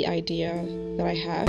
the idea that I have.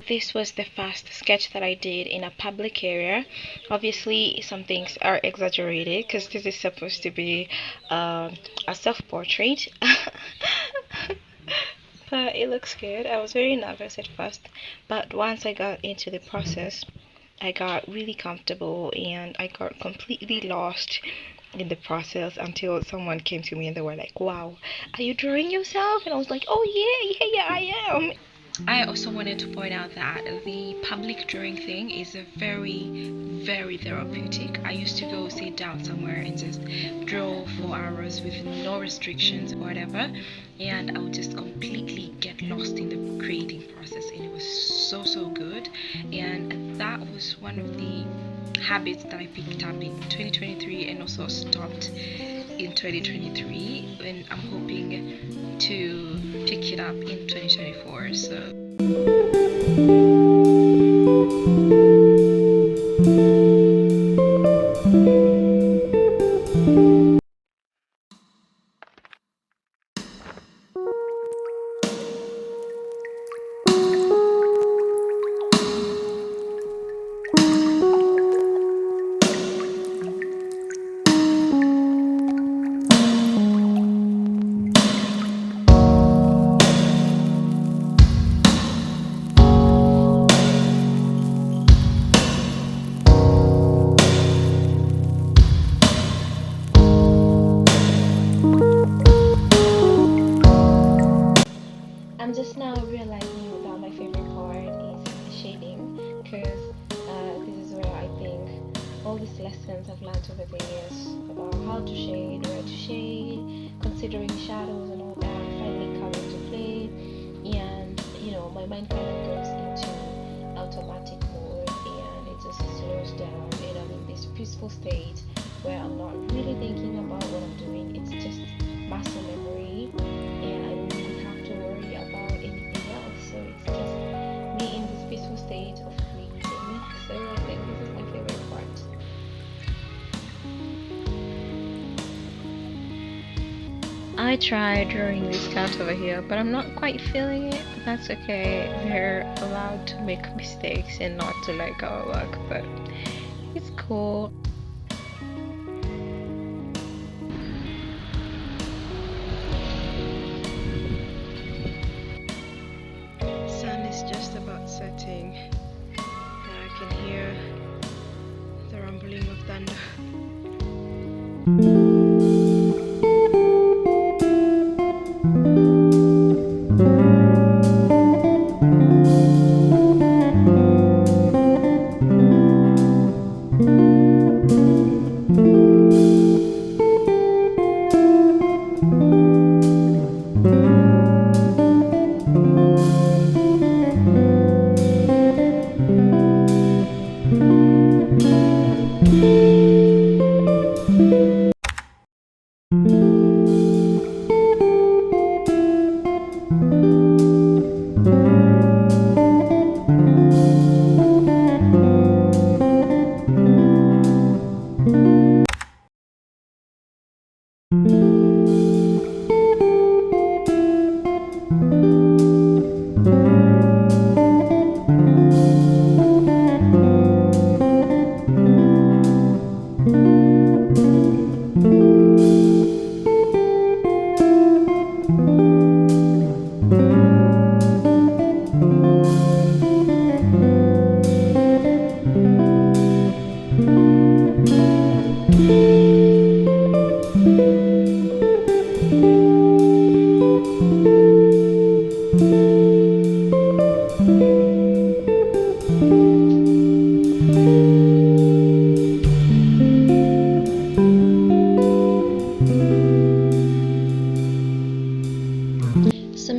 This was the first sketch that I did in a public area. Obviously, some things are exaggerated because this is supposed to be a self-portrait. But it looks good. I was very nervous at first, but once I got into the process, I got really comfortable and I got completely lost in the process until someone came to me and they were like, "Wow, are you drawing yourself?" And I was like, "Oh yeah, I am." I also wanted to point out that the public drawing thing is a very therapeutic. I used to go sit down somewhere and just draw for hours with no restrictions or whatever, and I would just completely get lost in the creating process, and it was so good. And that was one of the habits that I picked up in 2023 and also stopped in 2023, and I'm hoping to pick it up in 2024. So I'm just now realizing that my favorite part is shading, because this is where I think all these lessons I've learned over the years about how to shade, where to shade, considering shadows and all that finally come into play, and my mind kind of goes into automatic mode and it just slows down, and I'm in this peaceful state where I'm not really thinking about what I'm doing. It's just muscle memory, and I don't really have to worry about anything else. So it's just me in this peaceful state of creating. So I think this is my favorite part. I tried drawing this cat over here, but I'm not quite feeling it. But that's okay. They're allowed to make mistakes and not to like our work, but it's cool. Sun is just about setting. Now I can hear the rumbling of thunder.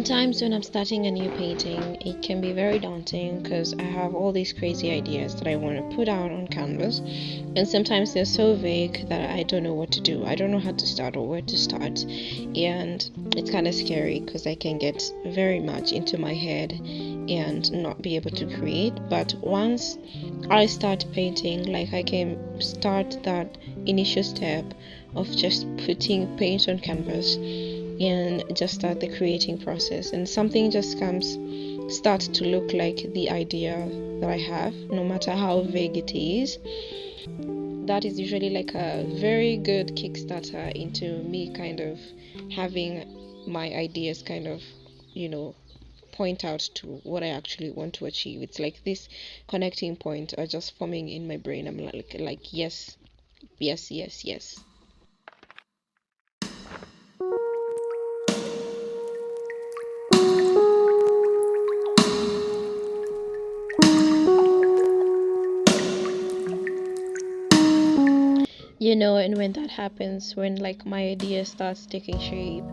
Sometimes when I'm starting a new painting, it can be very daunting because I have all these crazy ideas that I want to put out on canvas, and sometimes they're so vague that I don't know what to do. I don't know how to start or where to start, and it's kind of scary because I can get very much into my head and not be able to create. But once I start painting, like I can start that initial step of just putting paint on canvas and just start the creating process, and something just starts to look like the idea that I have, no matter how vague it is. That is usually like a very good kickstarter into me kind of having my ideas kind of, point out to what I actually want to achieve. It's like this connecting point are just forming in my brain. I'm like yes, yes, yes, yes. And when that happens, when like my idea starts taking shape,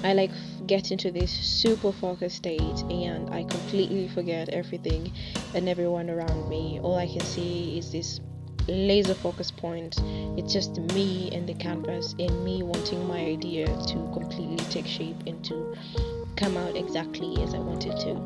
I like get into this super focused state and I completely forget everything and everyone around me. All I can see is this laser focus point. It's just me and the canvas and me wanting my idea to completely take shape and to come out exactly as I want it to.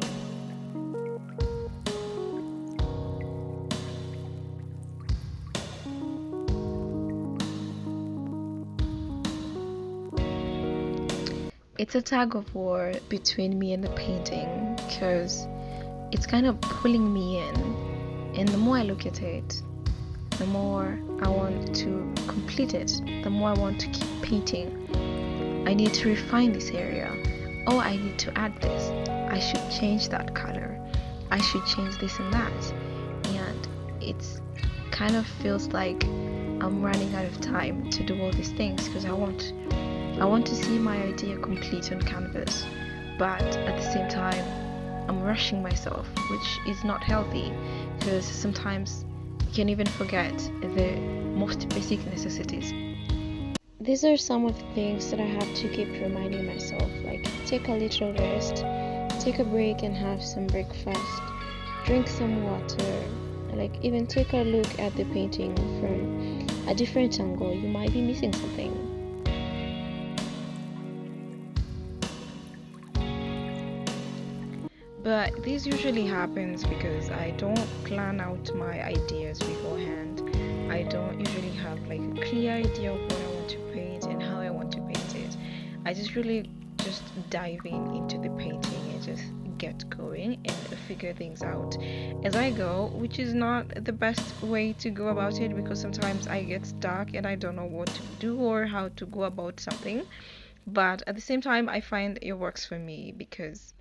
It's a tug of war between me and the painting because it's kind of pulling me in, and the more I look at it, the more I want to complete it, the more I want to keep painting. I need to refine this area. Oh, I need to add this. I should change that color. I should change this and that. And it's kind of feels like I'm running out of time to do all these things because I want to see my idea complete on canvas. But at the same time, I'm rushing myself, which is not healthy because sometimes you can even forget the most basic necessities. These are some of the things that I have to keep reminding myself, like take a little rest, take a break and have some breakfast, drink some water, like even take a look at the painting from a different angle. You might be missing something. But this usually happens because I don't plan out my ideas beforehand. I don't usually have like a clear idea of what I want to paint and how I want to paint it. I just really just dive into the painting and just get going and figure things out as I go, which is not the best way to go about it because sometimes I get stuck and I don't know what to do or how to go about something. But at the same time, I find it works for me because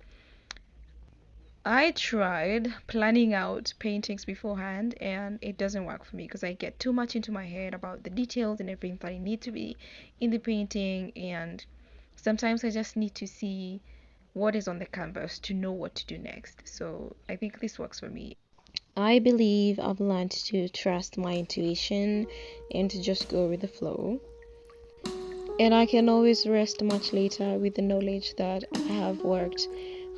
I tried planning out paintings beforehand and it doesn't work for me because I get too much into my head about the details and everything that I need to be in the painting, and sometimes I just need to see what is on the canvas to know what to do next. So I think this works for me. I believe I've learned to trust my intuition and to just go with the flow. And I can always rest much later with the knowledge that I have worked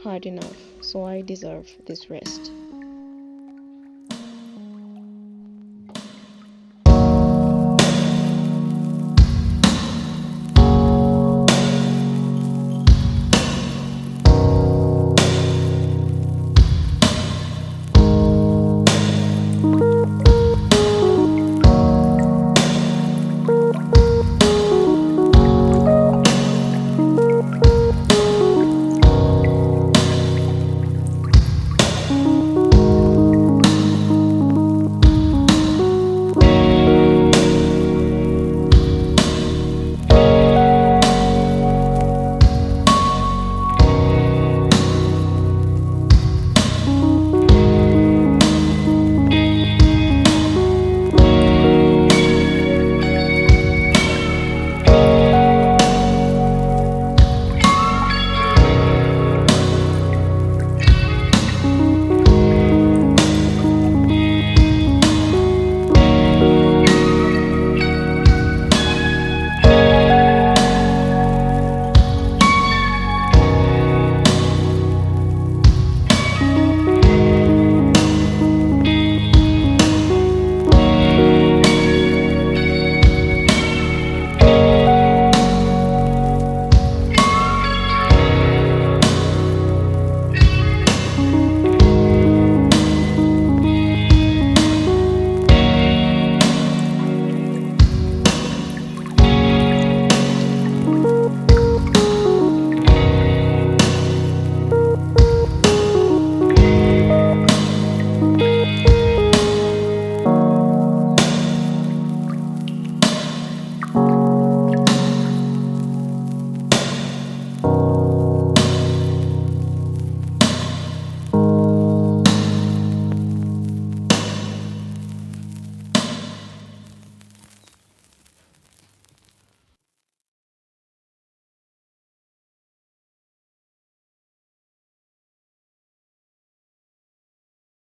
hard enough, so I deserve this rest.